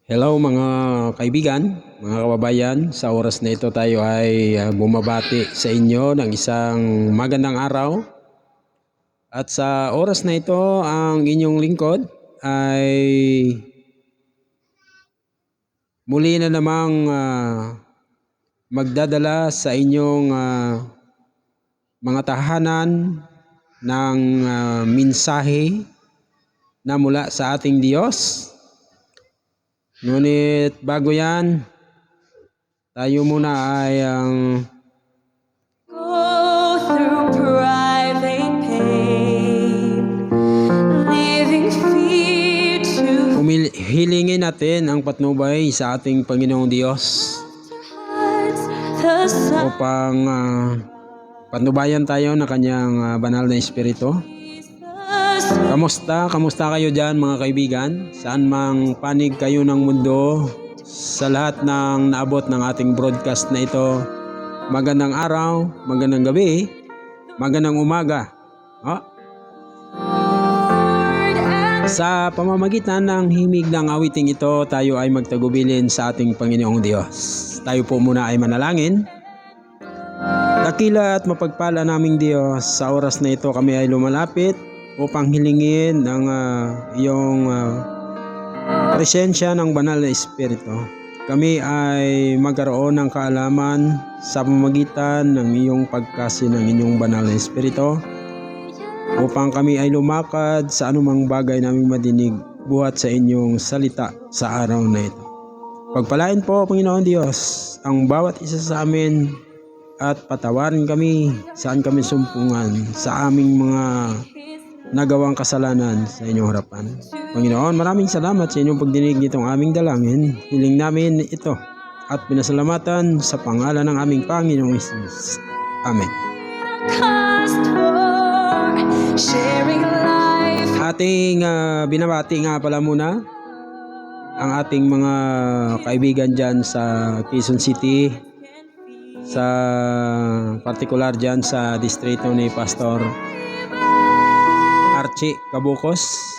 Hello mga kaibigan, mga kababayan. Sa oras na ito tayo ay bumabati sa inyo ng isang magandang araw. At sa oras na ito, ang inyong lingkod ay muli na namang magdadala sa inyong mga tahanan ng mensahe na mula sa ating Diyos. Ngunit bago yan, tayo muna ay Go through private pain, living fear to hilingin natin ang patnubay sa ating Panginoong Diyos hearts, the sun upang patnubayan tayo ng kanyang banal na Espiritu. Kamusta kayo dyan mga kaibigan? Saan mang panig kayo ng mundo, sa lahat ng naabot ng ating broadcast na ito, magandang araw, magandang gabi, magandang umaga. Sa pamamagitan ng himig ng awiting ito, tayo ay magtagubilin sa ating Panginoong Diyos. Tayo po muna ay manalangin. Dakila at mapagpala naming Diyos, sa oras na ito kami ay lumalapit upang hilingin ang iyong presensya ng banal na Espiritu. Kami ay magkaroon ng kaalaman sa pamamagitan ng iyong pagkasi ng inyong banal na Espiritu upang kami ay lumakad sa anumang bagay naming madinig buhat sa inyong salita sa araw na ito. Pagpalain po, Panginoon Diyos, ang bawat isa sa amin at patawarin kami saan kami sumpungan sa aming mga nagawang kasalanan sa inyong harapan. Panginoon, maraming salamat sa inyong pagdinig nitong aming dalangin. Hiling namin ito at pinasalamatan sa pangalan ng aming Panginoong Hesus. Amen. sharing life. Ating binabati nga pala muna ang ating mga kaibigan dyan sa Quezon City, sa partikular dyan sa distrito ni Pastor Archie Cabocos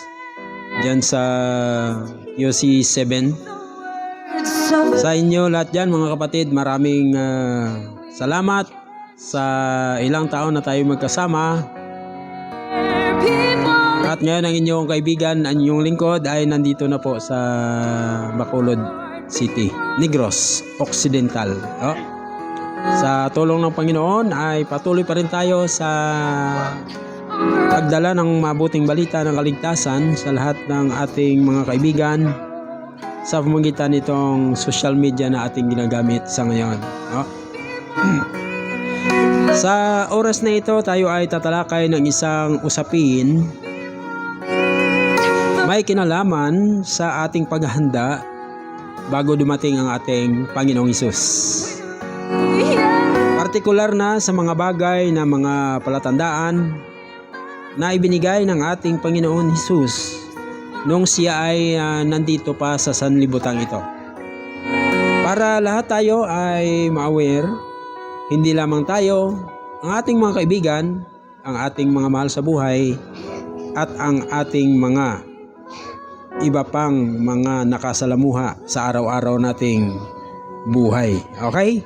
dyan sa UC 7. Sa inyo lahat dyan mga kapatid, maraming salamat sa ilang taon na tayo magkasama. At ngayon ang inyong kaibigan, ang inyong lingkod ay nandito na po sa Bacolod City, Negros Occidental. Sa tulong ng Panginoon ay patuloy pa rin tayo sa pagdala ng mabuting balita ng kaligtasan sa lahat ng ating mga kaibigan sa pamamagitan nitong social media na ating ginagamit sa ngayon. Sa oras na ito, tayo ay tatalakay ng isang usapin may kinalaman sa ating paghahanda bago dumating ang ating Panginoong Hesus. Partikular na sa mga bagay na mga palatandaan na ibinigay ng ating Panginoon Hesus nung siya ay nandito pa sa sanlibutan ito. Para lahat tayo ay ma-aware, hindi lamang tayo, ang ating mga kaibigan, ang ating mga mahal sa buhay, at ang ating mga iba pang mga nakasalamuha sa araw-araw nating buhay. Okay?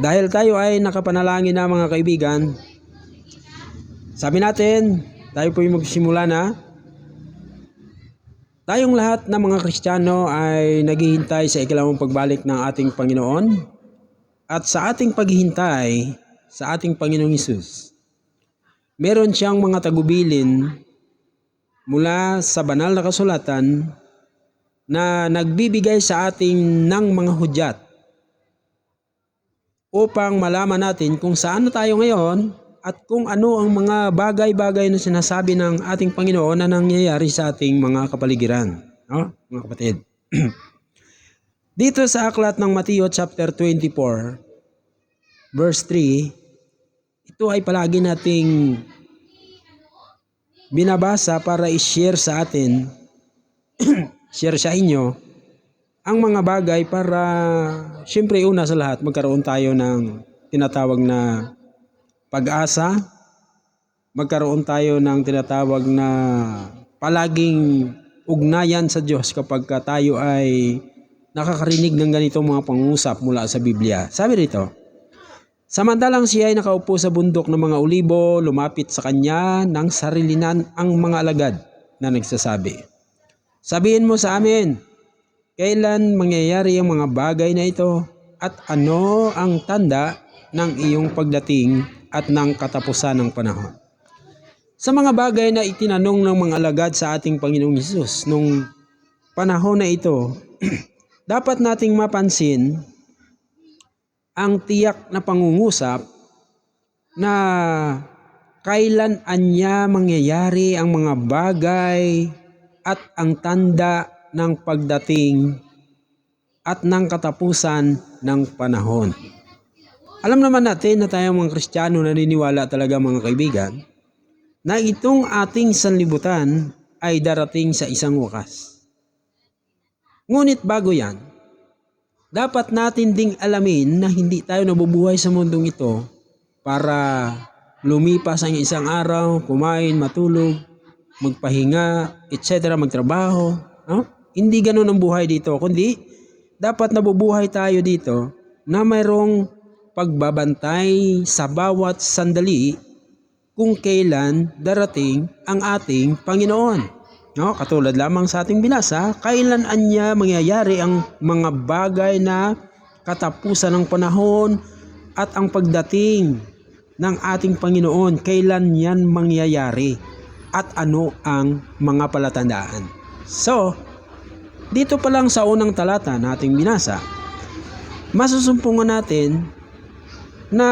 Dahil tayo ay nakapanalangin na mga kaibigan, sabi natin, tayo po yung magsimula na. Tayong lahat ng mga Kristiyano ay naghihintay sa ikalawang pagbalik ng ating Panginoon. At sa ating paghihintay sa ating Panginoong Hesus, meron siyang mga tagubilin mula sa banal na kasulatan na nagbibigay sa atin ng mga hudyat upang malaman natin kung saan na tayo ngayon at kung ano ang mga bagay-bagay na sinasabi ng ating Panginoon na nangyayari sa ating mga kapaligiran. Mga kapatid. Dito sa aklat ng Mateo chapter 24, verse 3, ito ay palagi nating binabasa para i-share sa atin, share sa inyo, ang mga bagay para, syempre una sa lahat, magkaroon tayo ng tinatawag na pag-asa, magkaroon tayo ng tinatawag na palaging ugnayan sa Diyos kapag tayo ay nakakarinig ng ganitong mga pangusap mula sa Biblia. Sabi rito, samantalang siya ay nakaupo sa bundok ng mga olibo, lumapit sa kanya ng sarilinan ang mga alagad na nagsasabi, sabihin mo sa amin, kailan mangyayari ang mga bagay na ito at ano ang tanda ng iyong pagdating at ng katapusan ng panahon? Sa mga bagay na itinanong ng mga alagad sa ating Panginoong Hesus nung panahon na ito, dapat nating mapansin ang tiyak na pangungusap na kailan anya mangyayari ang mga bagay at ang tanda ng pagdating at ng katapusan ng panahon. Alam naman natin na tayong mga Kristiyano naniniwala talaga mga kaibigan na itong ating sanlibutan ay darating sa isang wakas. Ngunit bago yan, dapat natin ding alamin na hindi tayo nabubuhay sa mundong ito para lumipas ang isang araw, kumain, matulog, magpahinga, etc., magtrabaho. No? Hindi ganun ang buhay dito, kundi dapat nabubuhay tayo dito na mayroong pagbabantay sa bawat sandali kung kailan darating ang ating Panginoon. No, katulad lamang sa ating binasa, kailan anya mangyayari ang mga bagay na katapusan ng panahon at ang pagdating ng ating Panginoon, kailan yan mangyayari at ano ang mga palatandaan. So, dito pa lang sa unang talata na ating binasa, masusumpungan natin na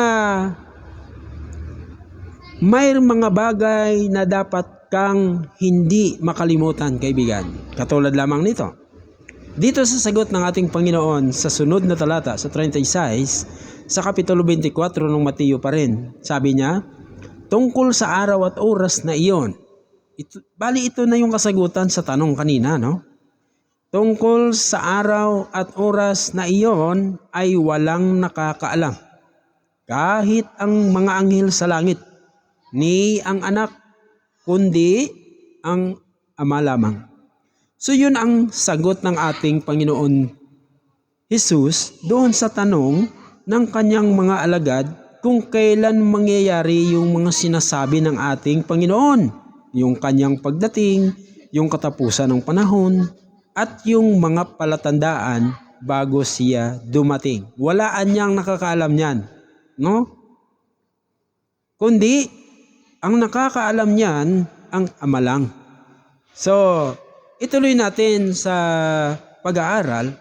may mga bagay na dapat kang hindi makalimutan, kaibigan. Katulad lamang nito. Dito sa sagot ng ating Panginoon sa sunod na talata, sa 36, sa Kapitulo 24 ng Mateo pa rin. Sabi niya, tungkol sa araw at oras na iyon. Bali ito na yung kasagutan sa tanong kanina, no? Tungkol sa araw at oras na iyon ay walang nakakaalam. Kahit ang mga anghel sa langit, ni ang anak, kundi ang ama lamang. So yun ang sagot ng ating Panginoon Hesus doon sa tanong ng kanyang mga alagad kung kailan mangyayari yung mga sinasabi ng ating Panginoon. Yung kanyang pagdating, yung katapusan ng panahon, at yung mga palatandaan bago siya dumating. Wala anyang nakakaalam niyan, no? Kundi ang nakakaalam niyan ang Ama lang. So, ituloy natin sa pag-aaral.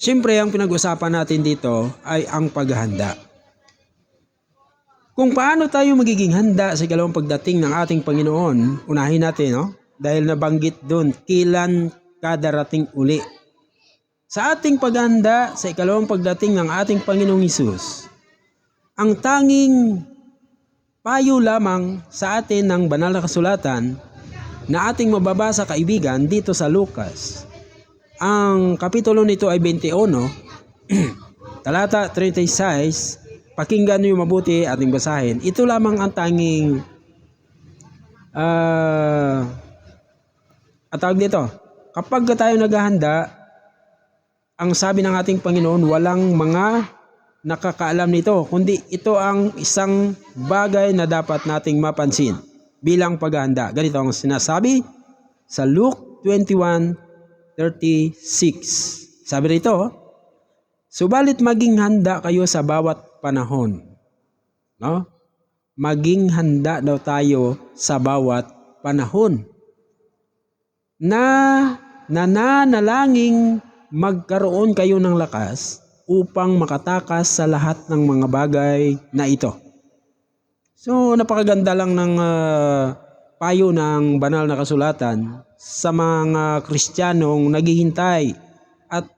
Siyempre, ang pinag-usapan natin dito ay ang paghahanda. Kung paano tayo magiging handa sa ikalawang pagdating ng ating Panginoon, unahin natin, no? Dahil nabanggit doon, kailan kadarating uli. Sa ating paghahanda sa ikalawang pagdating ng ating Panginoong Hesus, ang tanging payo lamang sa atin ng banal na kasulatan na ating mababasa, kaibigan, dito sa Lucas. Ang kapitulo nito ay 21, talata 36, pakinggan niyo mabuti ating basahin. Ito lamang ang tanging tawag dito. Kapag tayo naghahanda, ang sabi ng ating Panginoon, walang mga nakakaalam nito, kundi ito ang isang bagay na dapat nating mapansin bilang paghahanda. Ganito ang sinasabi sa Luke 21:36. Sabi rito, subalit maging handa kayo sa bawat panahon. No? Maging handa daw tayo sa bawat panahon. Na nananalangin magkaroon kayo ng lakas upang makatakas sa lahat ng mga bagay na ito. So, napakaganda lang ng payo ng banal na kasulatan sa mga Kristiyanong naghihintay at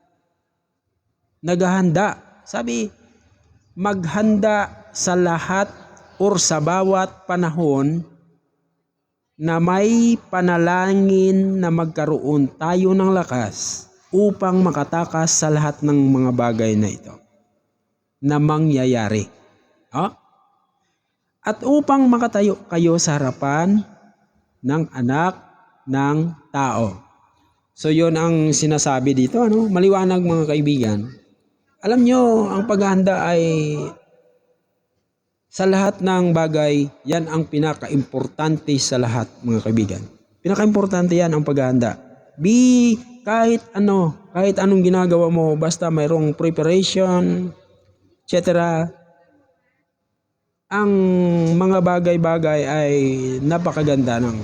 naghahanda. Sabi, maghanda sa lahat or sa bawat panahon na may panalangin na magkaroon tayo ng lakas upang makatakas sa lahat ng mga bagay na ito na mangyayari. At upang makatayo kayo sa harapan ng anak ng tao. So yon ang sinasabi dito, ano? Maliwanag mga kaibigan. Alam nyo, ang paghahanda ay sa lahat ng bagay, yan ang pinaka-importante sa lahat mga kaibigan. Pinaka-importante yan ang paghahanda. Kahit anong ginagawa mo, basta mayroong preparation, etc. Ang mga bagay-bagay ay napakaganda ng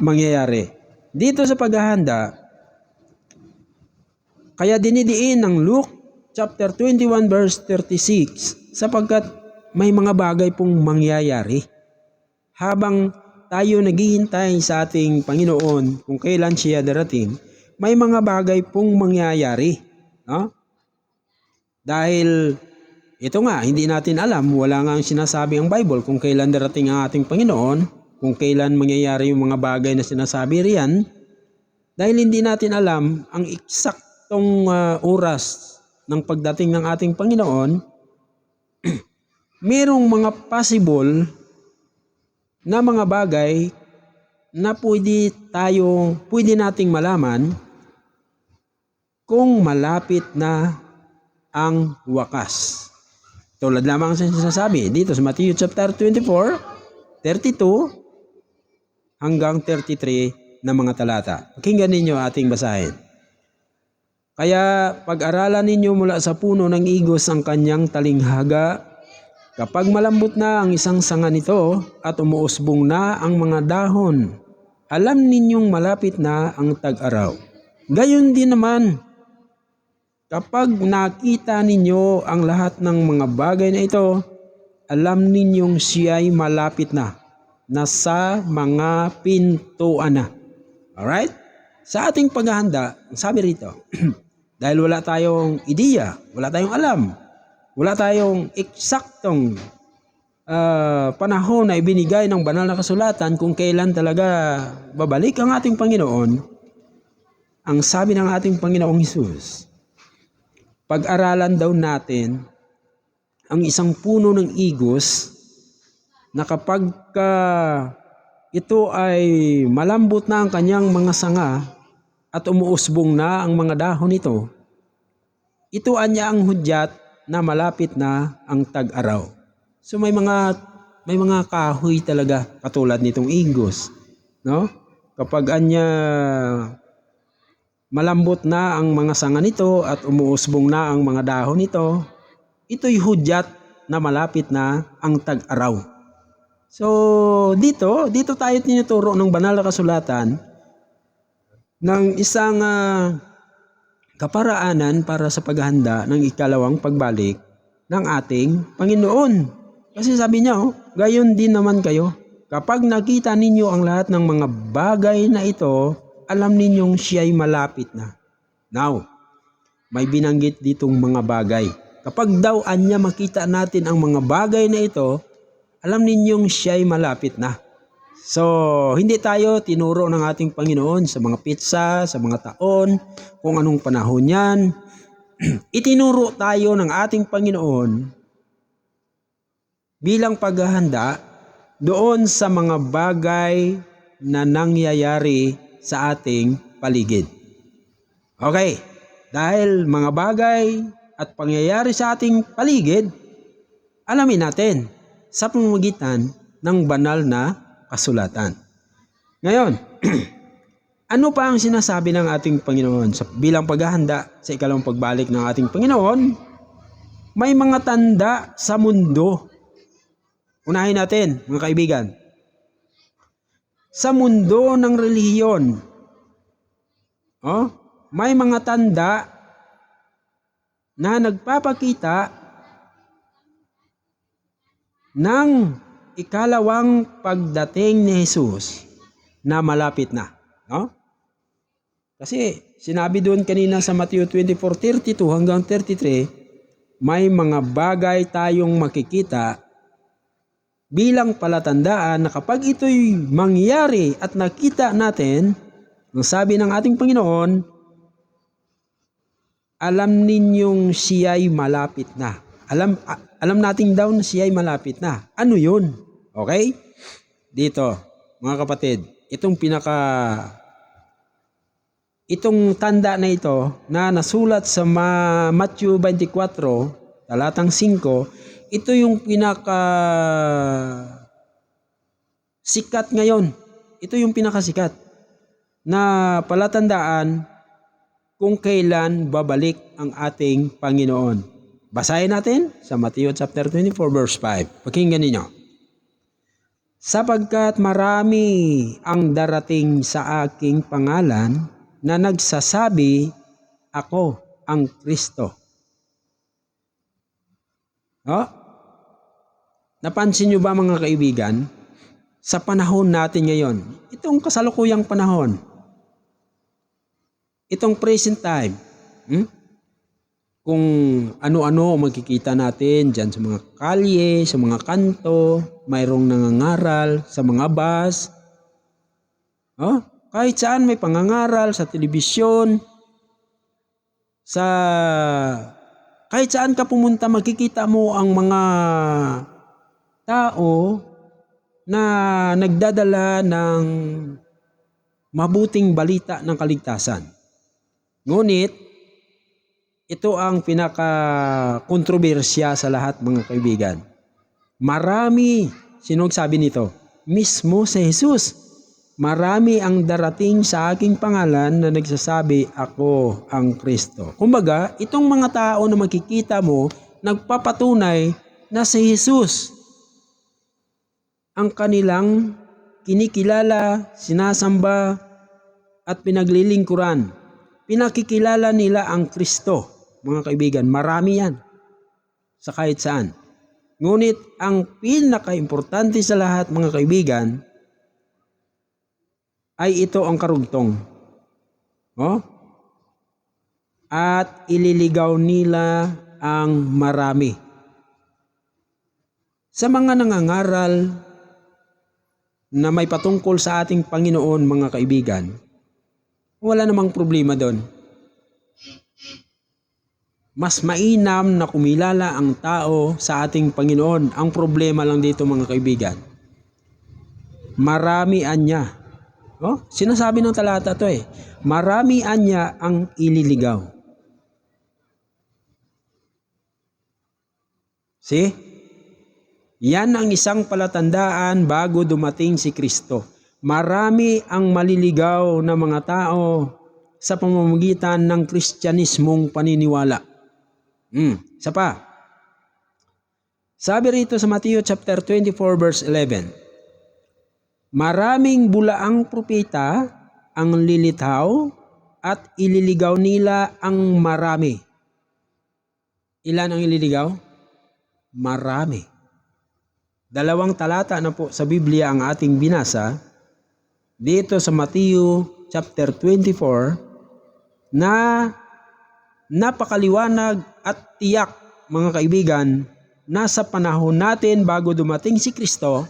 mangyayari. Dito sa paghahanda, kaya dinidiin ng Luke chapter 21 verse 36 sapagkat may mga bagay pong mangyayari habang tayo naghihintay sa ating Panginoon kung kailan siya darating. May mga bagay pong mangyayari, no? Dahil ito nga, hindi natin alam, wala nga ang sinasabi ang Bible kung kailan darating ang ating Panginoon, kung kailan mangyayari yung mga bagay na sinasabi riyan, dahil hindi natin alam ang eksaktong oras ng pagdating ng ating Panginoon. Merong mga possible na mga bagay na pwede nating malaman kung malapit na ang wakas. Tulad lamang sa sinasabi dito sa Matthew chapter 24, 32 hanggang 33 na mga talata. Pakinggan ninyo ating basahin. Kaya pag-aralan ninyo mula sa puno ng igos ang kanyang talinghaga. Kapag malambot na ang isang sanga nito at umuusbong na ang mga dahon, alam ninyong malapit na ang tag-araw. Gayon din naman, kapag nakita ninyo ang lahat ng mga bagay na ito, alam ninyong siya'y malapit na, nasa mga pintuan na. Alright? Sa ating paghahanda, sabi rito, dahil wala tayong ideya, wala tayong alam, wala tayong eksaktong panahon na ibinigay ng banal na kasulatan kung kailan talaga babalik ang ating Panginoon, ang sabi ng ating Panginoong Hesus, pag-aralan daw natin ang isang puno ng igos na kapag ito ay malambot na ang kanyang mga sanga at umuusbong na ang mga dahon nito, ito anya ang hudyat na malapit na ang tag-araw. So may mga kahoy talaga katulad nitong igos, no? Kapag anya malambot na ang mga sanga nito at umuusbong na ang mga dahon nito, ito'y hudyat na malapit na ang tag-araw. So dito tayo tinuturo ng banal na kasulatan ng isang kaparaanan para sa paghahanda ng ikalawang pagbalik ng ating Panginoon. Kasi sabi niya, gayon din naman kayo. Kapag nakita ninyo ang lahat ng mga bagay na ito, alam ninyong siya'y malapit na. Now, may binanggit ditong mga bagay. Kapag daw anya makita natin ang mga bagay na ito, alam ninyong siya'y malapit na. So, hindi tayo tinuro ng ating Panginoon sa mga pitsa, sa mga taon, kung anong panahon yan. Itinuro tayo ng ating Panginoon bilang paghahanda doon sa mga bagay na nangyayari sa ating paligid. Okay, dahil mga bagay at pangyayari sa ating paligid, alamin natin sa pamamagitan ng banal na kasulatan. Ngayon, ano pa ang sinasabi ng ating Panginoon bilang paghahanda sa ikalawang pagbalik ng ating Panginoon? May mga tanda sa mundo. Unahin natin, mga kaibigan. Sa mundo ng relihiyon, may mga tanda na nagpapakita ng ikalawang pagdating ni Jesus na malapit na. No? Kasi sinabi doon kanina sa Matthew 24:32 hanggang 33, may mga bagay tayong makikita bilang palatandaan na kapag ito'y mangyari at nakita natin, ang sabi ng ating Panginoon, alam ninyong siya'y malapit na. Alam natin daw na siya'y malapit na. Ano yun? Okay? Dito, mga kapatid, itong tanda na ito na nasulat sa Matthew 24, talatang 5, ito yung sikat ngayon. Ito yung pinakasikat na palatandaan kung kailan babalik ang ating Panginoon. Basahin natin sa Matthew chapter 24 verse 5. Pakinggan ninyo. Sapagkat marami ang darating sa aking pangalan na nagsasabi, ako ang Kristo. Oh? Napansin nyo ba mga kaibigan? Sa panahon natin ngayon, itong kasalukuyang panahon, itong present time, kung ano-ano makikita natin dyan sa mga kalye, sa mga kanto, mayroong nangangaral sa mga bus. Oh, kahit saan may pangangaral, sa telebisyon, kahit saan ka pumunta, makikita mo ang mga tao na nagdadala ng mabuting balita ng kaligtasan. Ngunit, ito ang pinaka-kontrobersya sa lahat mga kaibigan. Marami, sinong sabi nito? Mismo si Jesus. Marami ang darating sa aking pangalan na nagsasabi, ako ang Kristo. Kumbaga, itong mga tao na makikita mo, nagpapatunay na si Jesus ang kanilang kinikilala, sinasamba, at pinaglilingkuran. Pinakikilala nila ang Kristo, mga kaibigan. Marami yan sa kahit saan. Ngunit ang pinaka-importante sa lahat, mga kaibigan, ay ito ang karugtong. Oh? At ililigaw nila ang marami. Sa mga nangangaral na may patungkol sa ating Panginoon, mga kaibigan, wala namang problema doon. Mas mainam na kumilala ang tao sa ating Panginoon. Ang problema lang dito, mga kaibigan, marami anya. Oh, sinasabi ng talata to marami anya ang ililigaw. See? Yan ang isang palatandaan bago dumating si Kristo. Marami ang maliligaw na mga tao sa pamamagitan ng Kristyanismong paniniwala. Isa pa. Sabi rito sa Matthew chapter 24 verse 11, maraming bulaang propeta ang lilitaw at ililigaw nila ang marami. Ilan ang ililigaw? Marami. 2 talata na po sa Biblia ang ating binasa, dito sa Matthew chapter 24, na napakaliwanag at tiyak, mga kaibigan, na sa panahon natin bago dumating si Kristo,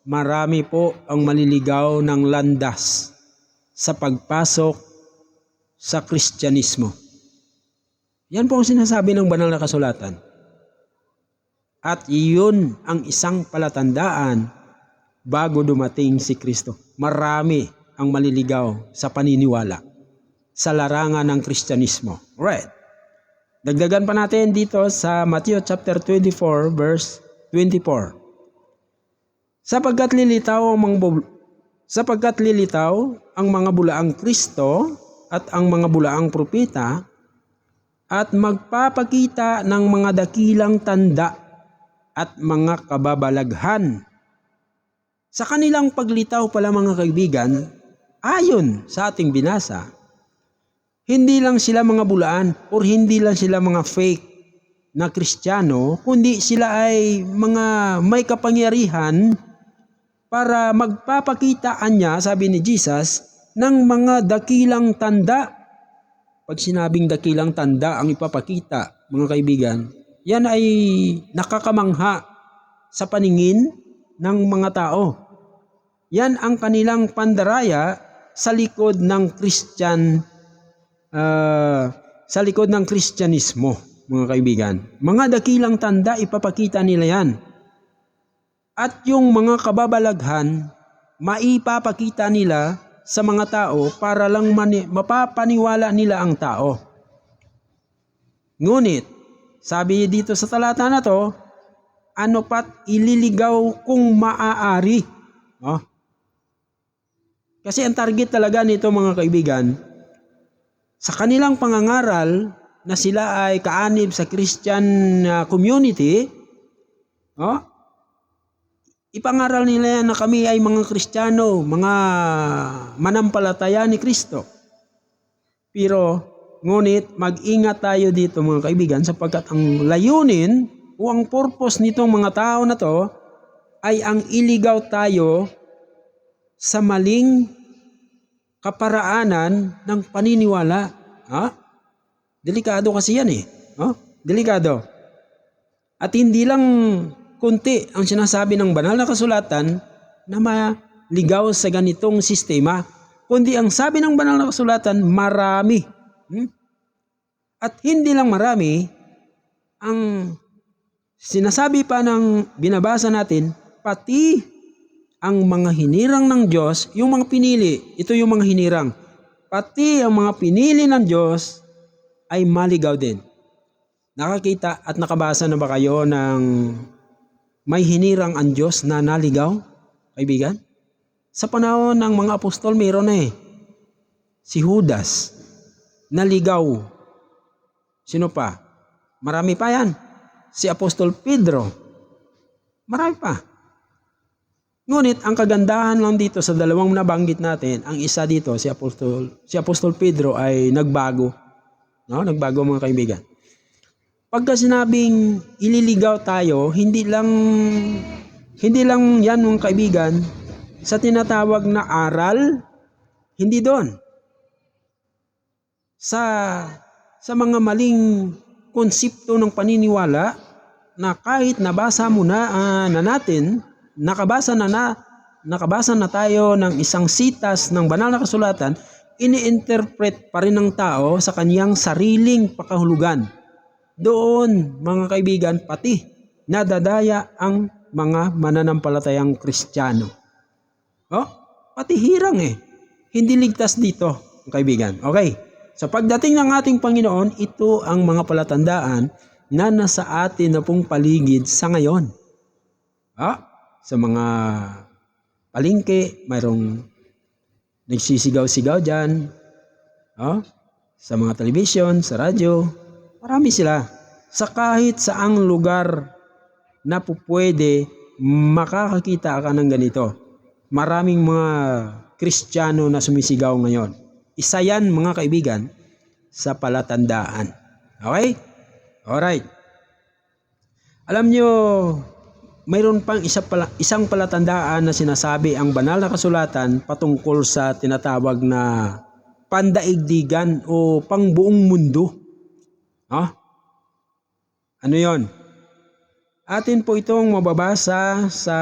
marami po ang maliligaw ng landas sa pagpasok sa Kristyanismo. Yan po ang sinasabi ng banal na kasulatan. At iyon ang isang palatandaan bago dumating si Kristo. Marami ang maliligaw sa paniniwala sa larangan ng Kristyanismo. Right. Dagdagan pa natin dito sa Matthew chapter 24 verse 24. Sapagkat lilitaw ang mga bulaang Kristo at ang mga bulaang propeta at magpapakita ng mga dakilang tanda at mga kababalaghan. Sa kanilang paglitaw pala, mga kaibigan, ayon sa ating binasa, hindi lang sila mga bulaan or hindi lang sila mga fake na Kristiyano, kundi sila ay mga may kapangyarihan para magpapakitaan niya, sabi ni Jesus, ng mga dakilang tanda. Pag sinabing dakilang tanda ang ipapakita, mga kaibigan, yan ay nakakamangha sa paningin ng mga tao. Yan ang kanilang pandaraya sa likod ng Kristyanismo, mga kaibigan. Mga dakilang tanda, ipapakita nila yan. At yung mga kababalaghan, maipapakita nila sa mga tao para lang mapapaniwala nila ang tao. Ngunit, sabi dito sa talata na to, ano pat ililigaw kung maaari. Oh. Kasi ang target talaga nito mga kaibigan, sa kanilang pangangaral na sila ay kaanib sa Christian community, oh, ipangaral nila na kami ay mga Kristiyano, mga manampalataya ni Kristo. Pero, ngunit mag-ingat tayo dito mga kaibigan sapagkat ang layunin o ang purpose nitong mga tao na to ay ang iligaw tayo sa maling kaparaanan ng paniniwala. Ha? Delikado kasi yan eh. Delikado. At hindi lang kunti ang sinasabi ng banal na kasulatan na maligaw sa ganitong sistema, kundi ang sabi ng banal na kasulatan, marami. At hindi lang marami, ang sinasabi pa ng binabasa natin, pati ang mga hinirang ng Diyos, yung mga pinili, ito yung mga hinirang, pati ang mga pinili ng Diyos ay maligaw din. Nakakita at nakabasa na ba kayo ng may hinirang ang Diyos na naligaw, kaibigan? Sa panahon ng mga apostol, mayroon na eh. Si Judas, naligaw. Sino pa? Marami pa yan. Si Apostol Pedro. Marami pa. Ngunit ang kagandahan lang dito sa dalawang nabanggit natin, ang isa dito, si Apostol Pedro ay nagbago. No? Nagbago mga kaibigan. Pagka sinabing ililigaw tayo, hindi lang yan mga kaibigan sa tinatawag na aral, hindi doon. Sa mga maling konsepto ng paniniwala na kahit nabasa mo na natin, nakabasa na tayo ng isang sitas ng banal na kasulatan, ini-interpret pa rin ng tao sa kanyang sariling pakahulugan. Doon, mga kaibigan, pati nadadaya ang mga mananampalatayang Kristiyano. Pati hirang eh. Hindi ligtas dito, mga kaibigan. Okay. Sa pagdating ng ating Panginoon, ito ang mga palatandaan na nasa atin na pong paligid sa ngayon. Sa mga palengke, mayroong nagsisigaw-sigaw dyan. Sa mga television, sa radyo, marami sila. Sa kahit saang lugar na pupwede, makakakita ka ng ganito. Maraming mga Kristiyano na sumisigaw ngayon. Isa yan mga kaibigan sa palatandaan. Okay? Alright. Alam nyo, mayroon pang isang palatandaan na sinasabi ang banal na kasulatan patungkol sa tinatawag na pandaigdigan o pangbuong mundo. Ano yon? Atin po itong mababasa sa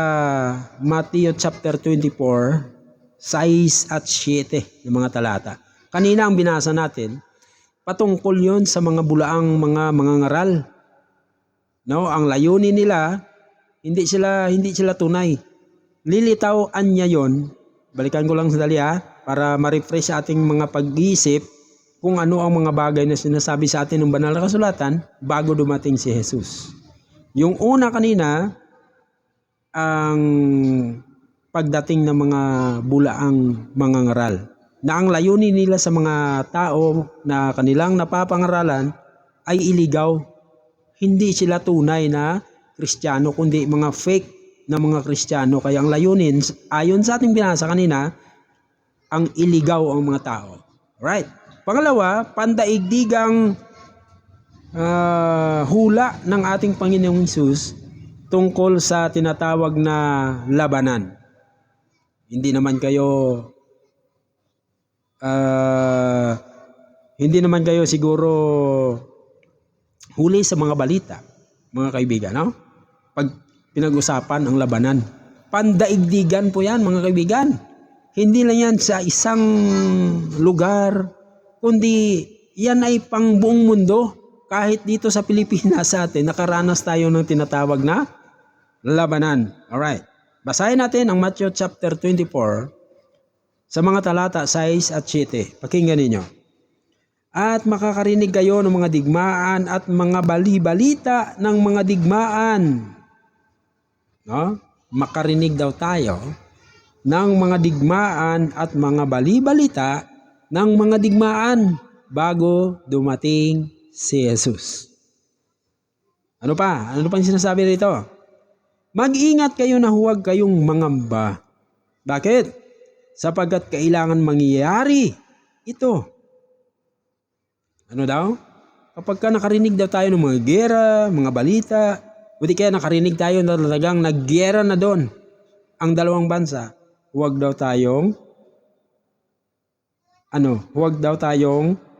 Matthew chapter 24, 6 at 7 ng mga talata. Kanina ang binasa natin, patungkol yon sa mga bulaang mga mangangaral. No, ang layunin nila, hindi sila tunay. Lilitawan niya yon. Balikan ko lang sandali para ma-refresh sa ating mga pag-iisip kung ano ang mga bagay na sinasabi sa atin ng banal na kasulatan bago dumating si Jesus. Yung una kanina, ang pagdating ng mga bulaang mangangaral, na ang layunin nila sa mga tao na kanilang napapangaralan ay iligaw. Hindi sila tunay na Kristiyano, kundi mga fake na mga Kristiyano. Kaya ang layunin, ayon sa ating binasa kanina, ang iligaw ang mga tao. Right. Pangalawa, pandaigdigang hula ng ating Panginoong Hesus tungkol sa tinatawag na labanan. Hindi naman kayo siguro huli sa mga balita, mga kaibigan, no? Pag pinag-usapan ang labanan, pandaigdigan po yan, mga kaibigan. Hindi lang yan sa isang lugar, kundi yan ay pang buong mundo. Kahit dito sa Pilipinas sa atin, nakaranas tayo ng tinatawag na labanan. Alright. Basahin natin ang Matthew chapter 24 sa mga talata 6 at 7. Pakinggan ninyo. At makakarinig kayo ng mga digmaan at mga bali-balita ng mga digmaan. No? Makarinig daw tayo ng mga digmaan at mga bali-balita ng mga digmaan bago dumating si Jesus. Ano pa? Ano pang sinasabi rito? Mag-ingat kayo na huwag kayong mangamba. Bakit? Sapagkat kailangan mangyayari ito. Ano daw? Kapag ka nakarinig daw tayo ng mga gera, mga balita, buti kaya nakarinig tayo na talagang naggera na doon ang dalawang bansa, huwag daw tayong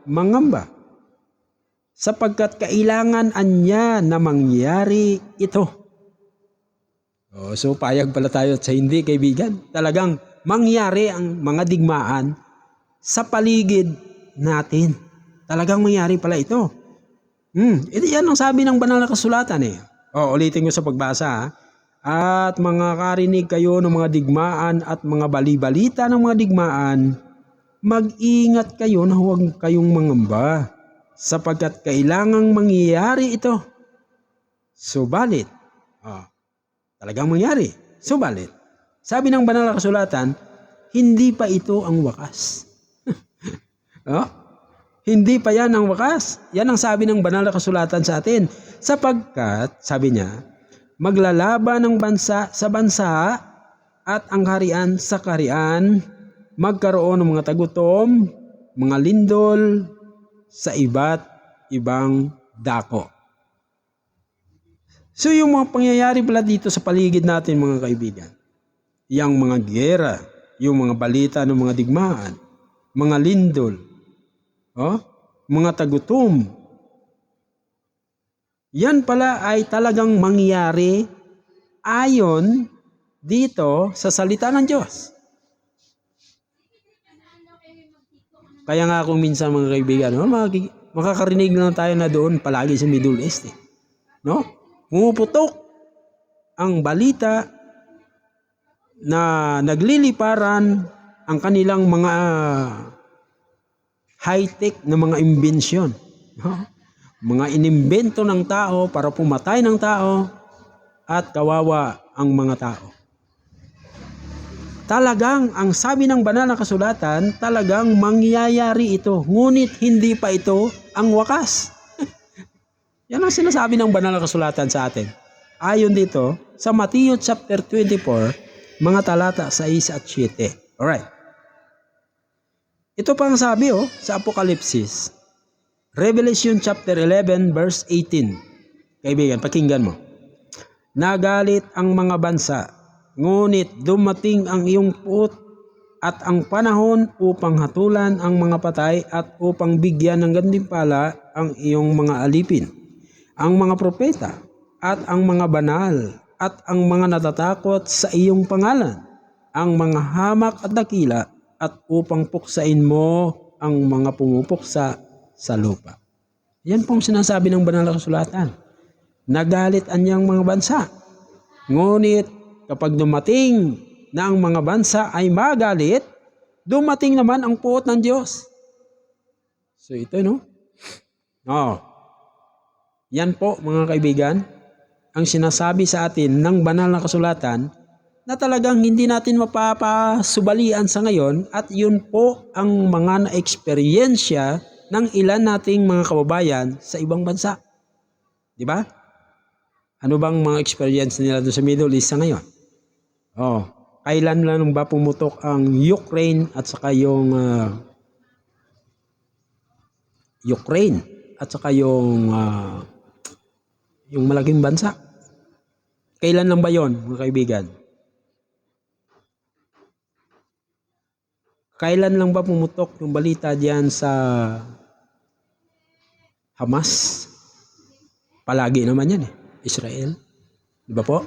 mangamba. Sapagkat kailangan anya na mangyari ito. So payag pala tayo sa hindi, kaibigan. Talagang mangyari ang mga digmaan sa paligid natin. Talagang mangyari pala ito. Ito yan ang sabi ng banal na kasulatan eh. Ulitin ko sa pagbasa ha. At mga karinig kayo ng mga digmaan at mga bali-balita ng mga digmaan, mag-ingat kayo na huwag kayong mangamba, sapagkat kailangang mangyayari ito. Subalit, talagang mangyari. Subalit, sabi ng banal na kasulatan, hindi pa ito ang wakas. Hindi pa yan ang wakas. Yan ang sabi ng banal na kasulatan sa atin. Sapagkat, sabi niya, maglalaban ang bansa sa bansa at ang kaharian sa kaharian, magkaroon ng mga tagutom, mga lindol sa iba't ibang dako. So yung mga pangyayari pala dito sa paligid natin mga kaibigan, yung mga gera, yung mga balita ng mga digmaan, mga lindol, mga tagutom, yan pala ay talagang mangyayari ayon dito sa salita ng Diyos. Kaya nga kung minsan mga kaibigan, makakarinig lang tayo na doon palagi sa Middle East. No? Pumuputok ang balita na nagliliparan ang kanilang mga high-tech na mga imbensyon. Mga inimbento ng tao para pumatay ng tao at kawawa ang mga tao. Talagang ang sabi ng banal na kasulatan, talagang mangyayari ito. Ngunit hindi pa ito ang wakas. Yan ang sinasabi ng banal na kasulatan sa atin. Ayon dito sa Matthew chapter 24, mga talata 6 at 7. Alright. Ito pa ang sabi sa Apokalipsis. Revelation chapter 11 verse 18. Kaibigan, pakinggan mo. Nagalit ang mga bansa, ngunit dumating ang iyong puot at ang panahon upang hatulan ang mga patay at upang bigyan ng gantimpala ang iyong mga alipin, ang mga propeta at ang mga banal at ang mga natatakot sa iyong pangalan, ang mga hamak at dakila, at upang puksain mo ang mga pumupuksa sa lupa. Yan pong sinasabi ng banal na kasulatan. Nagalit anyang mga bansa. Ngunit kapag dumating na ang mga bansa ay magalit, dumating naman ang puot ng Diyos. So ito yan po mga kaibigan, ang sinasabi sa atin ng banal na kasulatan na talagang hindi natin mapapasubalian sa ngayon, at yun po ang mga na-eksperyensya ng ilan nating mga kababayan sa ibang bansa. Di ba? Ano bang mga experience nila doon sa Middle East sa ngayon? Kailan lang ba pumutok ang Ukraine at saka yung malaking bansa? Kailan lang ba yon, mga kaibigan? Kailan lang ba pumutok yung balita diyan sa Hamas? Palagi naman yan Israel. Di ba po?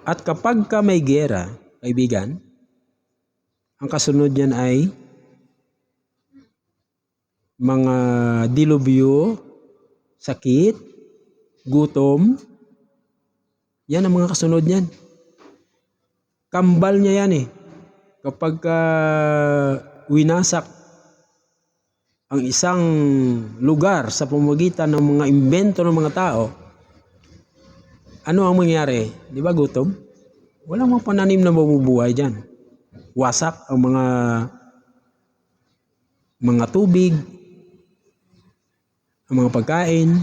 At kapag ka may gera, kaibigan, ang kasunod niyan ay mga dilubyo, sakit, gutom. Yan ang mga kasunod niyan. Kambal niya yan eh. Kapag winasak ang isang lugar sa pamamagitan ng mga imbento ng mga tao, ano ang mangyayari? Di ba gutom? Walang mga pananim na mabubuhay dyan. Wasak ang mga tubig, ang mga pagkain,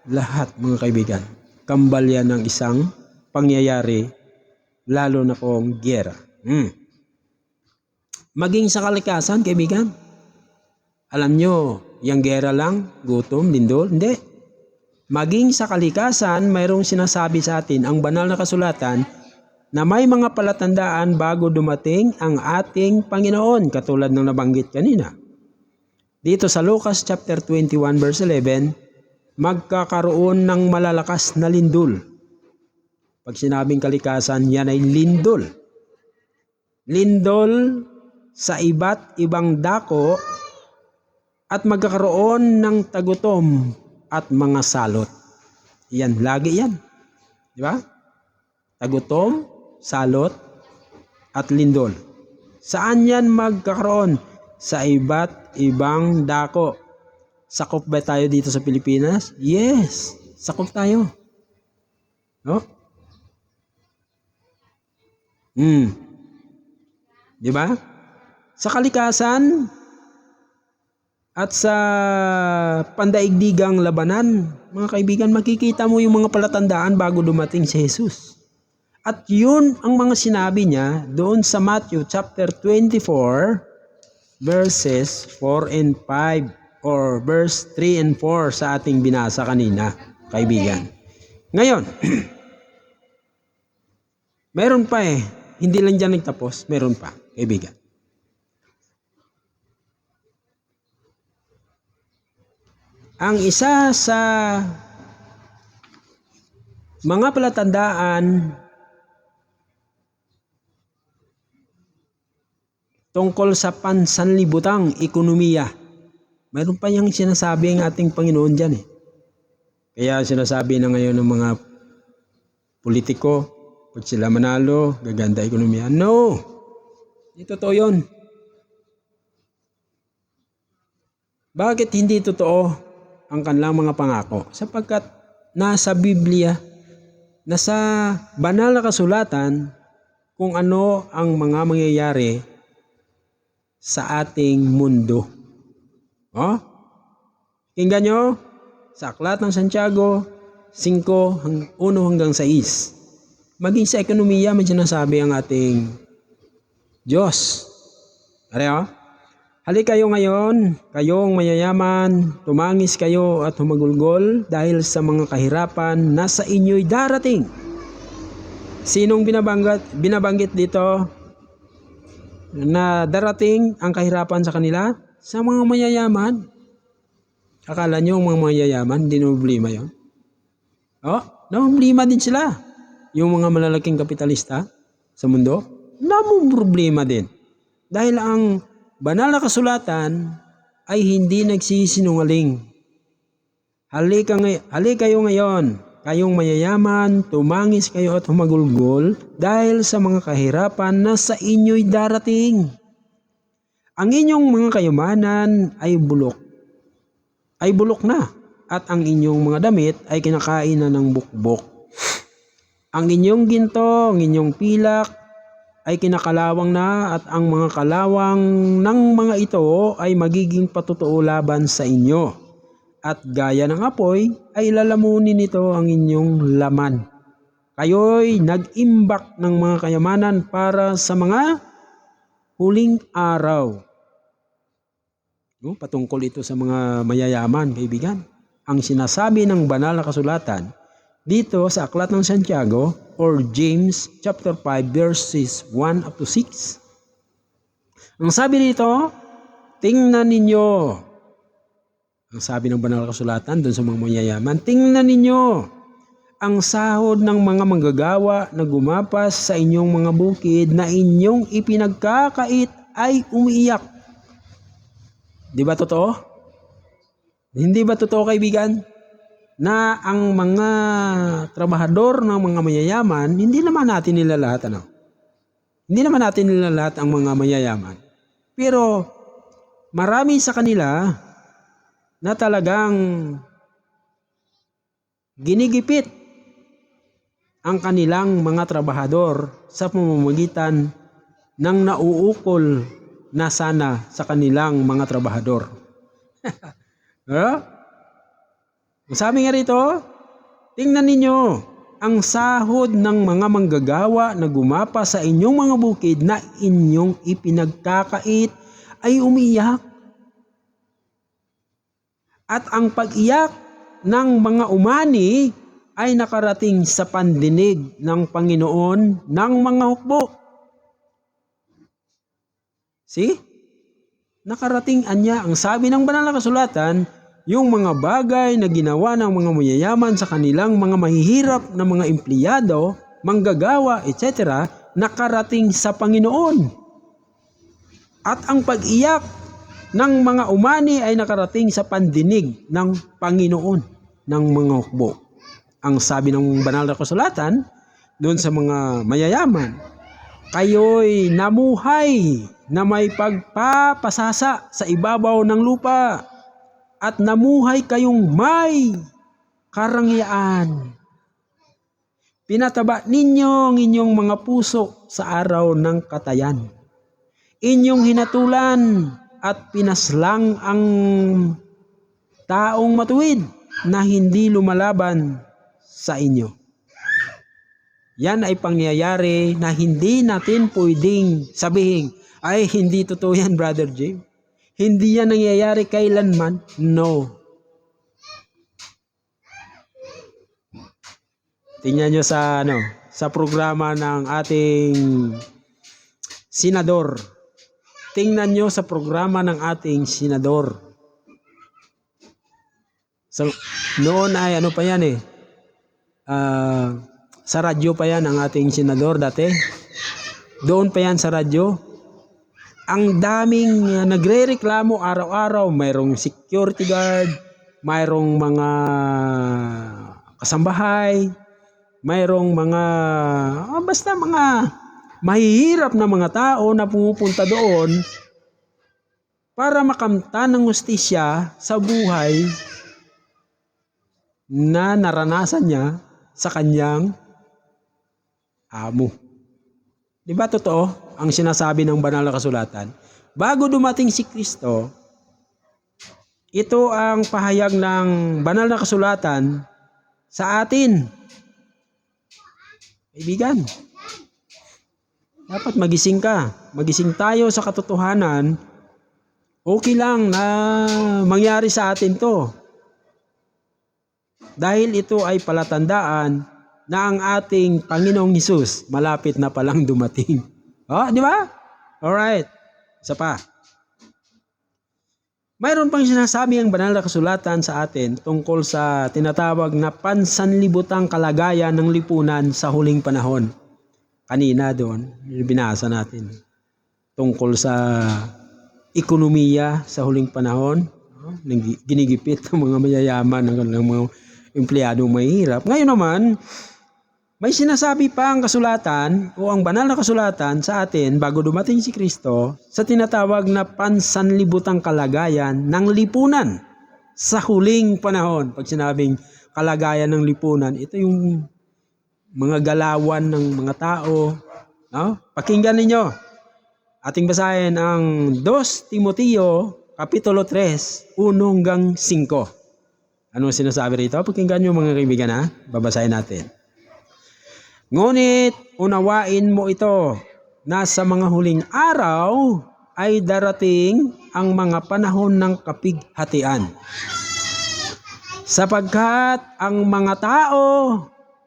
lahat mga kaibigan. Kambal yan ng isang pangyayari, lalo na kung giyera. Maging sa kalikasan, kaibigan. Alam nyo, yung giyera lang, gutom, lindol, hindi. Maging sa kalikasan, mayroong sinasabi sa atin ang banal na kasulatan na may mga palatandaan bago dumating ang ating Panginoon, katulad ng nabanggit kanina. Dito sa Lucas chapter 21 verse 11, magkakaroon ng malalakas na lindol. Pag sinabing kalikasan, yan ay lindol. Lindol sa iba't ibang dako at magkakaroon ng tagutom at mga salot. Yan, lagi yan. Di ba? Tagutom, salot, at lindol. Saan yan magkakaroon? Sa iba't ibang dako. Sakop ba tayo dito sa Pilipinas? Yes, sakop tayo. No? Di ba? Sa kalikasan at sa pandaigdigang labanan, mga kaibigan, makikita mo yung mga palatandaan bago dumating si Jesus. At yun ang mga sinabi niya doon sa Matthew chapter 24 verses 4 and 5 or verse 3 and 4 sa ating binasa kanina, kaibigan. Ngayon, meron pa eh. Hindi lang dyan nagtapos, meron pa, kaibigan. Ang isa sa mga palatandaan tungkol sa pansanlibutang ekonomiya, mayroon pa yung sinasabi ang ating Panginoon dyan eh. Kaya sinasabi na ngayon ng mga politiko, pag sila manalo, gaganda ekonomiya. No! Hindi totoo yun. Bakit hindi totoo ang kanilang mga pangako? Sapagkat nasa Biblia, nasa banal na kasulatan kung ano ang mga mangyayari sa ating mundo. Tingnan nyo sa Aklat ng Santiago 5:1 hanggang 6. Maging sa ekonomiya, may sinasabi ang ating Diyos. Halik kayo ngayon, kayong mayayaman, tumangis kayo at humagulgol dahil sa mga kahirapan na sa inyo'y darating. Sinong binabanggit dito na darating ang kahirapan sa kanila? Sa mga mayayaman. Akala nyo ang mga mayayaman, hindi na problema yun? Problema din sila. Yung mga malalaking kapitalista sa mundo, problema din. Dahil ang banal na kasulatan ay hindi nagsisinungaling. Halik kayo ngayon, kayong mayayaman, tumangis kayo at humagulgol dahil sa mga kahirapan na sa inyo'y darating. Ang inyong mga kayamanan ay bulok na, at ang inyong mga damit ay kinakain na ng bukbok. Ang inyong ginto, ang inyong pilak ay kinakalawang na, at ang mga kalawang ng mga ito ay magiging patutuo laban sa inyo. At gaya ng apoy ay lalamunin nito ang inyong laman. Kayo'y nag-imbak ng mga kayamanan para sa mga huling araw. Patungkol ito sa mga mayayaman, kaibigan. Ang sinasabi ng banal na kasulatan dito sa Aklat ng Santiago or James chapter 5 verses 1 up to 6. Ang sabi dito, tingnan ninyo. Ang sabi ng banal na kasulatan doon sa mga mayayaman, tingnan ninyo ang sahod ng mga manggagawa na gumapas sa inyong mga bukid na inyong ipinagkakait ay umiiyak. Di ba totoo? Hindi ba totoo, kaibigan? na ang mga trabahador ng mga mayayaman, hindi naman natin nila lahat, Hindi naman natin nila lahat ang mga mayayaman. Pero marami sa kanila na talagang ginigipit ang kanilang mga trabahador sa pamamagitan ng nauukol na sana sa kanilang mga trabahador. Sabi nga rito, tingnan ninyo, ang sahod ng mga manggagawa na gumapa sa inyong mga bukid na inyong ipinagkakait ay umiyak. At ang pag-iyak ng mga umani ay nakarating sa pandinig ng Panginoon ng mga hukbo. See? Nakarating anya ang sabi ng banal na kasulatan, yung mga bagay na ginawa ng mga mayayaman sa kanilang mga mahihirap na mga empleyado, manggagawa, etc., nakarating sa Panginoon. At ang pag-iyak ng mga umani ay nakarating sa pandinig ng Panginoon ng mga hukbo. Ang sabi ng banal na kasulatan doon sa mga mayayaman, kayo'y namuhay na may pagpapasasa sa ibabaw ng lupa at namuhay kayong may karangyaan. Pinataba ninyo ang inyong mga puso sa araw ng katayan. Inyong hinatulan at pinaslang ang taong matuwid na hindi lumalaban sa inyo. Yan ay pangyayari na hindi natin pwedeng sabihin, ay hindi totoo yan, Brother Jim. Hindi yan nangyayari kailanman. No. Tingnan nyo sa programa ng ating senador. Tingnan nyo sa programa ng ating senador. So, noon ay ano pa yan sa radyo pa yan ang ating senador dati. Doon pa yan sa radyo. Ang daming nagre-reklamo araw-araw. Mayroong security guard, mayroong mga kasambahay, mayroong mga basta mga mahihirap na mga tao na pumupunta doon para makamtan ng hustisya sa buhay na naranasan niya sa kanyang amo. Di ba totoo ang sinasabi ng banal na kasulatan? Bago dumating si Kristo, ito ang pahayag ng banal na kasulatan sa atin. Kaibigan, dapat magising ka. Magising tayo sa katotohanan. Okay lang na mangyari sa atin to. Dahil ito ay palatandaan na ang ating Panginoong Hesus malapit na palang dumating. Di ba? Alright. Isa pa. Mayroon pang sinasabi ang banal na kasulatan sa atin tungkol sa tinatawag na pansanlibutang kalagayan ng lipunan sa huling panahon. Kanina doon, binasa natin. Tungkol sa ekonomiya sa huling panahon. Ginigipit ng mga mayayaman, ng mga empleyadong mahihirap. Ngayon naman, may sinasabi pa ang kasulatan o ang banal na kasulatan sa atin bago dumating si Kristo sa tinatawag na pansanlibutang kalagayan ng lipunan sa huling panahon. Pag sinabing kalagayan ng lipunan, ito yung mga galawan ng mga tao. Pakinggan ninyo. Ating basahin ang 2 Timoteo Kapitulo 3, 1-5. Anong sinasabi rito? Pakinggan nyo mga kaibigan babasahin natin. Ngunit unawain mo ito na sa mga huling araw ay darating ang mga panahon ng kapighatian. Sapagkat ang mga tao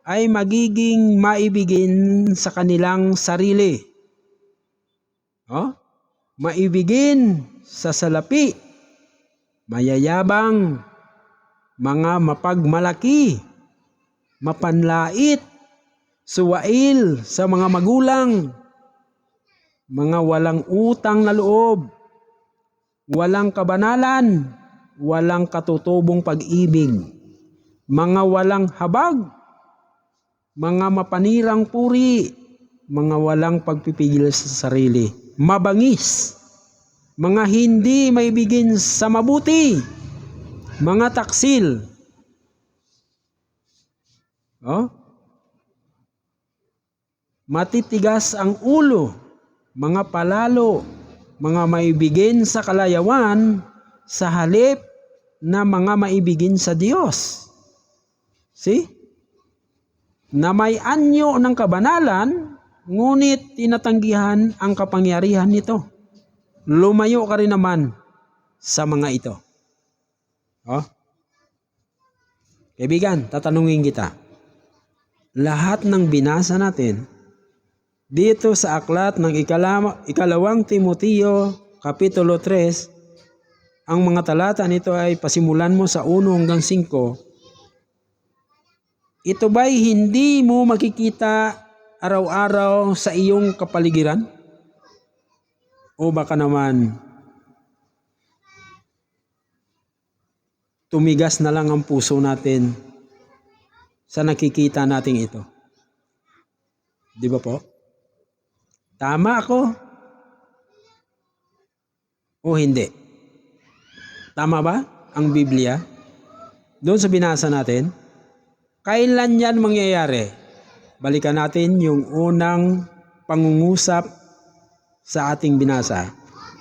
ay magiging maibigin sa kanilang sarili. Maibigin sa salapi, mayayabang, mga mapagmalaki, mapanlait, suwail sa mga magulang, mga walang utang na loob, walang kabanalan, walang katutubong pag-ibig, mga walang habag, mga mapanirang puri, mga walang pagpipigil sa sarili, mabangis, mga hindi maibigin sa mabuti, mga taksil. Matitigas ang ulo, mga palalo, mga maibigin sa kalayawan, sa halip na mga maibigin sa Diyos. See? Na may anyo ng kabanalan, ngunit tinatanggihan ang kapangyarihan nito. Lumayo ka rin naman sa mga ito. Kaibigan, tatanungin kita. Lahat ng binasa natin dito sa aklat ng ikalawang Timoteo, Kapitulo 3, ang mga talata nito ay pasimulan mo sa 1 hanggang 5. Ito ba'y hindi mo makikita araw-araw sa iyong kapaligiran? O baka naman tumigas na lang ang puso natin sa nakikita nating ito? Di ba po? Tama ako? O hindi? Tama ba ang Biblia? Doon sa binasa natin, kailan yan mangyayari? Balikan natin yung unang pangungusap sa ating binasa.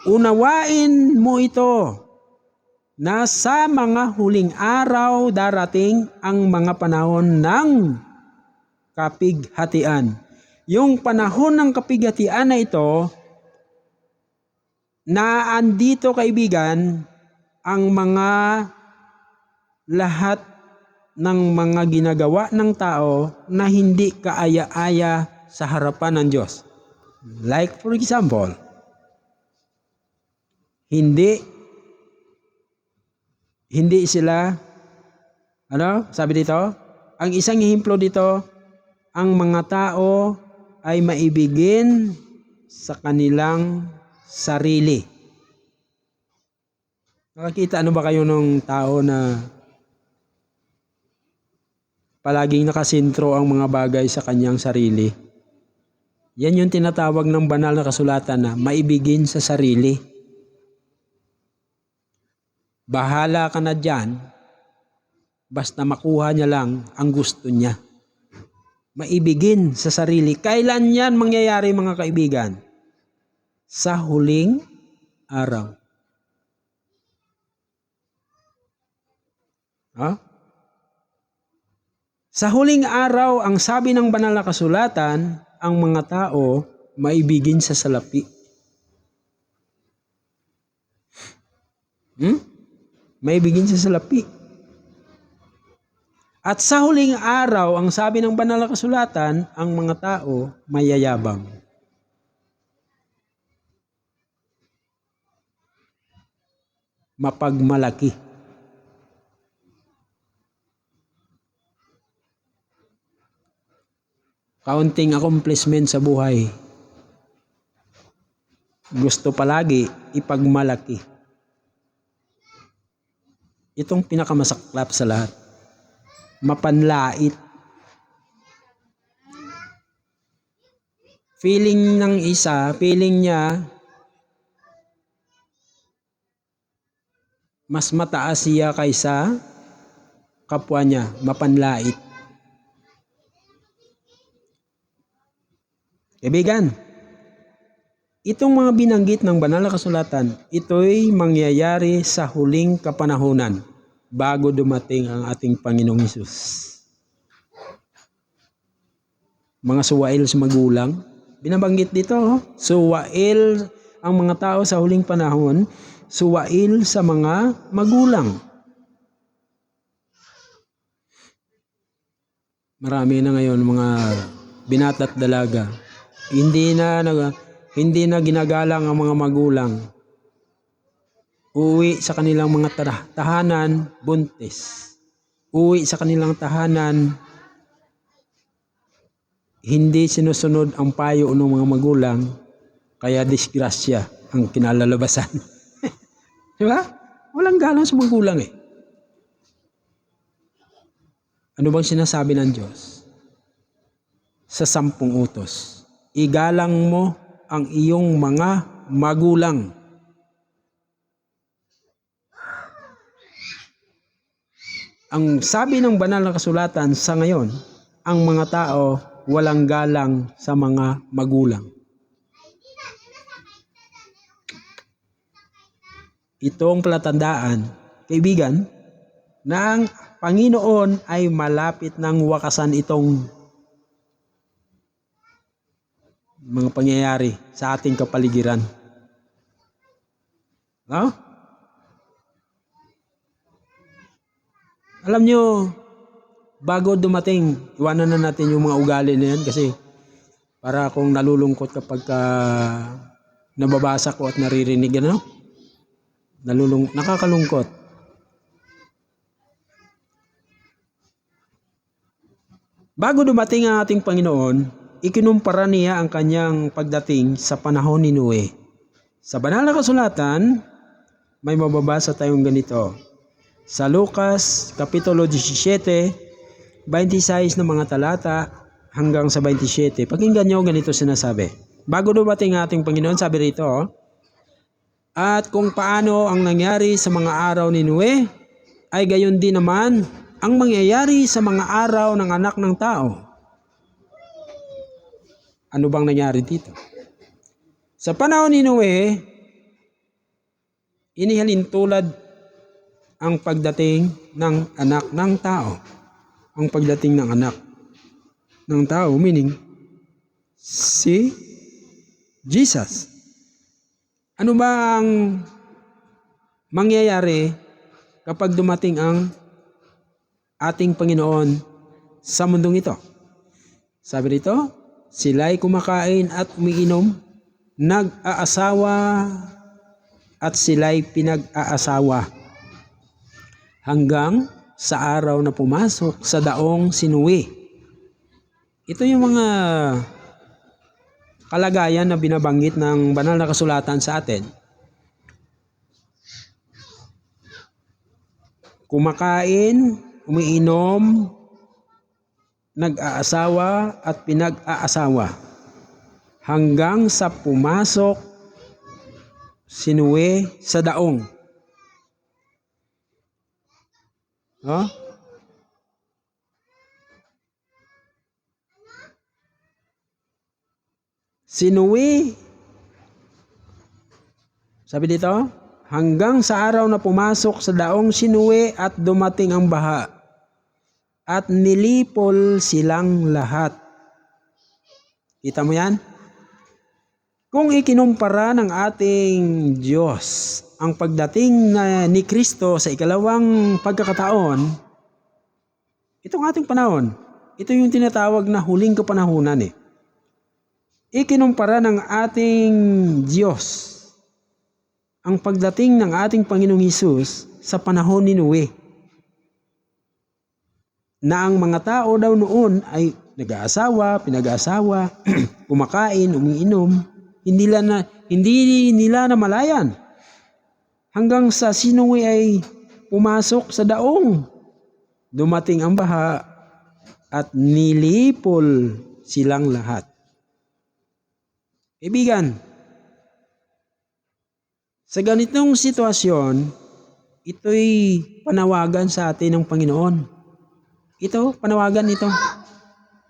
Unawain mo ito na sa mga huling araw darating ang mga panahon ng kapighatian. Yung panahon ng kapighatian na ito, na andito kaibigan, ang mga lahat ng mga ginagawa ng tao na hindi kaaya-aya sa harapan ng Diyos. Like for example, hindi sila, sabi dito, ang isang ehemplo dito, ang mga tao ay maibigin sa kanilang sarili. Nakakita ba kayo ng tao na palaging nakasentro ang mga bagay sa kanyang sarili? Yan yung tinatawag ng banal na kasulatan na maibigin sa sarili. Bahala ka na dyan, basta makuha niya lang ang gusto niya. Maibigin sa sarili. Kailan yan mangyayari, mga kaibigan? Sa huling araw. Sa huling araw, ang sabi ng banal na kasulatan, ang mga tao maibigin sa salapi. Maibigin sa salapi. At sa huling araw, ang sabi ng banal na kasulatan, ang mga tao mayayabang. Mapagmalaki. Kaunting accomplishment sa buhay. Gusto palagi ipagmalaki. Itong pinakamasaklap sa lahat. Mapanlait. Feeling ng isa, feeling niya, mas mataas siya kaysa kapwa niya, mapanlait. Kaibigan, itong mga binanggit ng banal na kasulatan, ito'y mangyayari sa huling kapanahunan bago dumating ang ating Panginoong Hesus. Mga suwail sa magulang, binabanggit dito, suwail ang mga tao sa huling panahon, suwail sa mga magulang. Marami na ngayon mga binata at dalaga. Hindi na ginagalang ang mga magulang. Uwi sa kanilang mga tahanan, buntis. Uwi sa kanilang tahanan, hindi sinusunod ang payo ng mga magulang, kaya disgrasya ang kinalalabasan. Di ba? Walang galang sa magulang eh. Ano bang sinasabi ng Diyos? Sa 10 utos. Igalang mo ang iyong mga magulang. Ang sabi ng banal na kasulatan sa ngayon, ang mga tao walang galang sa mga magulang. Ito ang palatandaan, kaibigan, na ang Panginoon ay malapit ng wakasan itong mga pangyayari sa ating kapaligiran. No? Alam nyo, bago dumating, iwanan na natin yung mga ugali na yan kasi para akong nalulungkot kapag nababasa ko at naririnig, ano? Nakakalungkot. Bago dumating ang ating Panginoon, ikinumpara niya ang kanyang pagdating sa panahon ni Noe. Sa banal na kasulatan, may mababasa tayong ganito. Sa Lucas, Kapitulo 17, 26 na mga talata hanggang sa 27. Pakinggan nyo, ganito sinasabi. Bago dumating ang ating Panginoon, sabi rito, at kung paano ang nangyari sa mga araw ni Noe, ay gayon din naman ang mangyayari sa mga araw ng anak ng tao. Ano bang nangyari dito? Sa panahon ni Noe, inihalin tulad ang pagdating ng anak ng tao. Ang pagdating ng anak ng tao, meaning si Jesus. Ano ba ang mangyayari kapag dumating ang ating Panginoon sa mundong ito? Sabi dito, sila'y kumakain at umiinom, nag-aasawa at sila'y pinag-aasawa. Hanggang sa araw na pumasok sa daong si Noe. Ito yung mga kalagayan na binabanggit ng banal na kasulatan sa atin. Kumakain, umiinom, nag-aasawa at pinag-aasawa. Hanggang sa pumasok si Noe sa daong. Huh? Si Noe, sabi dito, hanggang sa araw na pumasok sa daong si Noe at dumating ang baha at nilipol silang lahat. Kita mo yan? Kung ikinumpara ng ating Diyos ang pagdating ni Kristo sa ikalawang pagkakataon, itong ating panahon, ito yung tinatawag na huling kapanahunan eh. Ikinumpara ng ating Diyos ang pagdating ng ating Panginoong Hesus sa panahon ni Noe. Na ang mga tao daw noon ay nag-aasawa, pinag-aasawa, kumakain, umiinom, hindi nila namalayan. Hanggang sa si Noe ay pumasok sa daong. Dumating ang baha at nilipol silang lahat. Kaibigan, sa ganitong sitwasyon, ito'y panawagan sa atin ng Panginoon. Ito, panawagan ito,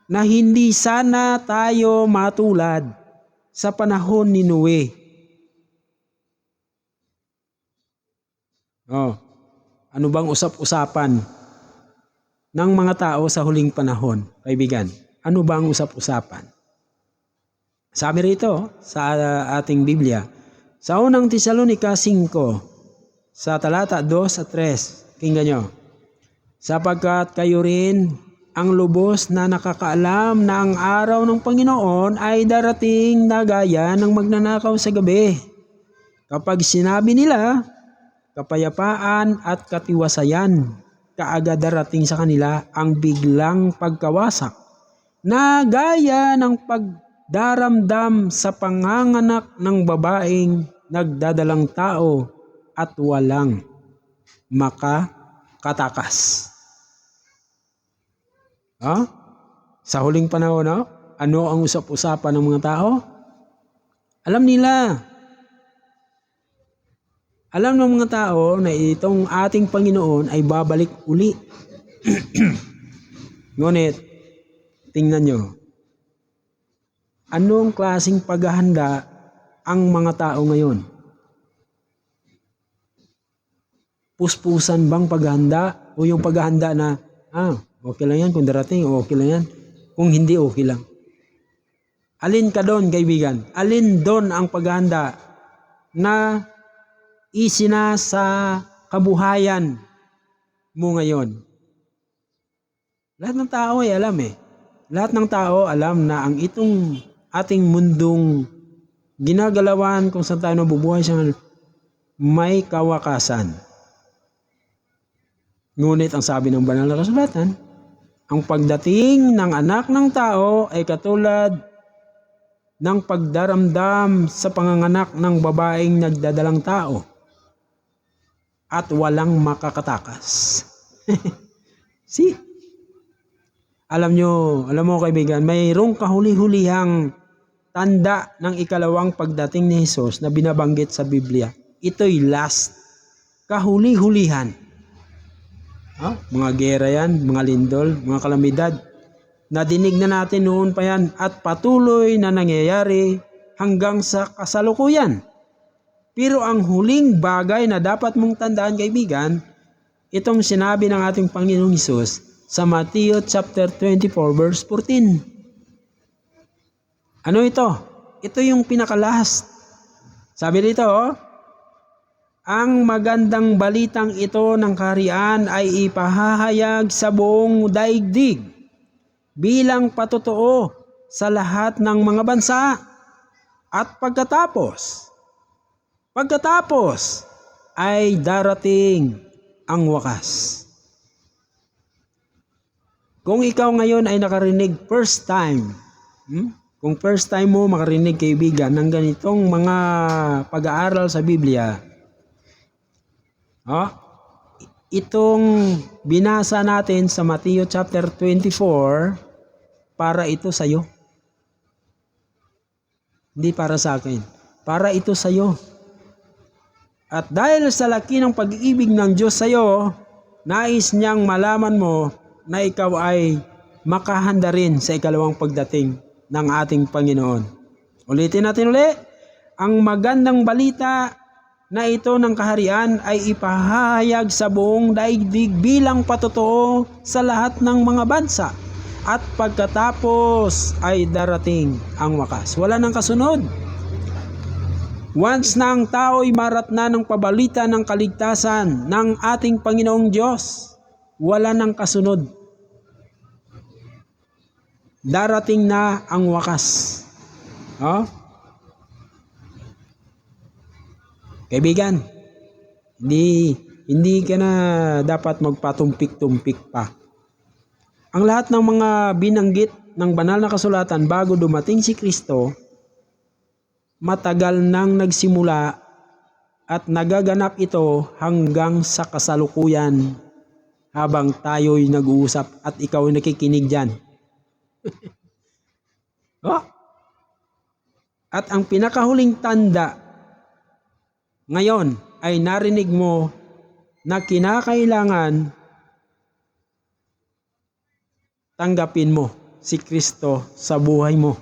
na hindi sana tayo matulad sa panahon ni Noe. Ano bang usap-usapan ng mga tao sa huling panahon, kaibigan? Ano bang usap-usapan? Sabi rito sa ating Biblia, sa unang Tesalonica 5, sa talata 2 at 3, tingnan nyo. Sapagkat kayo rin ang lubos na nakakaalam na ang araw ng Panginoon ay darating na gaya ng magnanakaw sa gabi. Kapag sinabi nila, kapayapaan at katiwasayan, kaagad darating sa kanila ang biglang pagkawasak, na gaya ng pagdaramdam sa panganganak ng babaeng nagdadalang tao at walang makakatakas. Ha? Sa huling panahon, no? Ano ang usap-usapan ng mga tao? Alam nila. Alam ng mga tao na itong ating Panginoon ay babalik uli. Ngunit, tingnan nyo. Anong klaseng paghahanda ang mga tao ngayon? Puspusan bang paghahanda? O yung paghahanda na, okay lang yan kung darating, okay lang yan. Kung hindi, okay lang. Alin ka doon, kaibigan? Alin doon ang paghahanda na isina sa kabuhayan mo ngayon? Lahat ng tao ay alam eh. Lahat ng tao alam na ang itong ating mundong ginagalawan kung saan tayo nabubuhay siya may kawakasan. Ngunit ang sabi ng banal na kasulatan, ang pagdating ng anak ng tao ay katulad ng pagdaramdam sa panganganak ng babaeng nagdadalang tao at walang makakatakas. See? Alam mo kaibigan, mayroong kahuli-hulihang tanda ng ikalawang pagdating ni Jesus na binabanggit sa Biblia. Ito'y last. Kahuli-hulihan. Mga gera yan, mga lindol, mga kalamidad. Nadinig na natin noon pa yan at patuloy na nangyayari hanggang sa kasalukuyan. Pero ang huling bagay na dapat mong tandaan kaibigan, itong sinabi ng ating Panginoong Hesus sa Matthew chapter 24 verse 14. Ano ito? Ito yung pinakalast. Sabi dito, ang magandang balitang ito ng kaharian ay ipahahayag sa buong daigdig bilang patotoo sa lahat ng mga bansa. At pagkatapos ay darating ang wakas. Kung ikaw ngayon ay nakarinig first time, kung first time mo makarinig kaibigan ng ganitong mga pag-aaral sa Biblia, itong binasa natin sa Matthew chapter 24, para ito sa'yo. Hindi para sa akin. Para ito sa'yo. At dahil sa laki ng pag-ibig ng Diyos sa'yo, nais niyang malaman mo na ikaw ay makahanda rin sa ikalawang pagdating ng ating Panginoon. Ulitin natin ulit. Ang magandang balita na ito ng kaharian ay ipahayag sa buong daigdig bilang patotoo sa lahat ng mga bansa. At pagkatapos ay darating ang wakas. Wala nang kasunod. Once na ang tao'y maratna ng pabalita ng kaligtasan ng ating Panginoong Diyos, wala nang kasunod. Darating na ang wakas. Kaibigan, hindi ka na dapat magpatumpik-tumpik pa. Ang lahat ng mga binanggit ng banal na kasulatan bago dumating si Kristo, matagal nang nagsimula at nagaganap ito hanggang sa kasalukuyan habang tayo'y nag-uusap at ikaw ay nakikinig dyan. At ang pinakahuling tanda ngayon ay narinig mo na kinakailangan tanggapin mo si Kristo sa buhay mo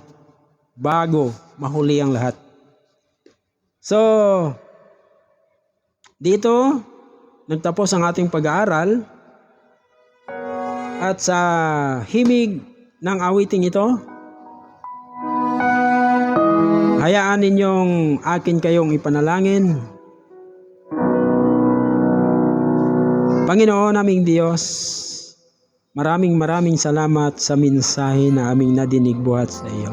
bago mahuli ang lahat. So, dito nagtapos ang ating pag-aaral at sa himig ng awiting ito, hayaan ninyong akin kayong ipanalangin. Panginoon naming Diyos, maraming salamat sa mensahe na aming nadinig buhat sa iyo.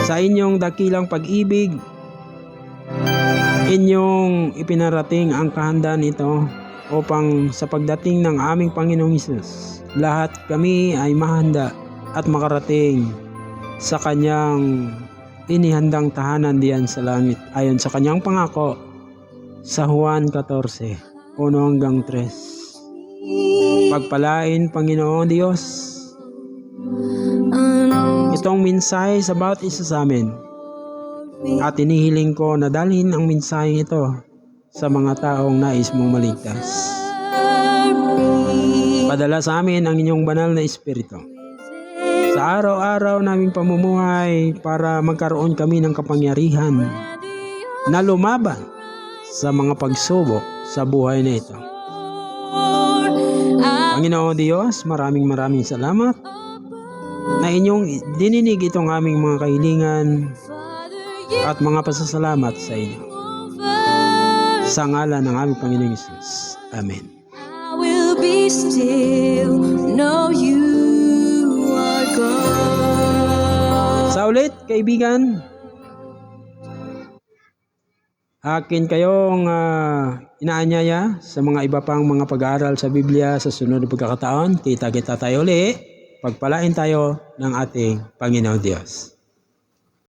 Sa inyong dakilang pag-ibig, inyong ipinarating ang kahandaan ito upang sa pagdating ng aming Panginoong Hesus, lahat kami ay mahanda at makarating sa kanyang inihandang tahanan diyan sa langit ayon sa kanyang pangako sa Juan 14:1-3. Pagpalain, Panginoon Diyos, itong mensahe sa bawat isa sa amin. At inihiling ko na dalhin ang mensahe ito sa mga taong nais mong maligtas. Padala sa amin ang inyong banal na Espiritu sa araw-araw naming pamumuhay para magkaroon kami ng kapangyarihan na lumaban sa mga pagsubok sa buhay na ito. Panginoon Diyos, maraming salamat na inyong dininig itong aming mga kahilingan at mga pasasalamat sa inyo. Sa ngalan ng aming Panginoong Hesus. Amen. I will be still, know you are God. Sa ulit, kaibigan, akin kayong inaanyaya sa mga iba pang mga pag-aaral sa Biblia sa sunod na pagkakataon. Kita tayo ulit. Pagpalain tayo ng ating Panginoon Diyos.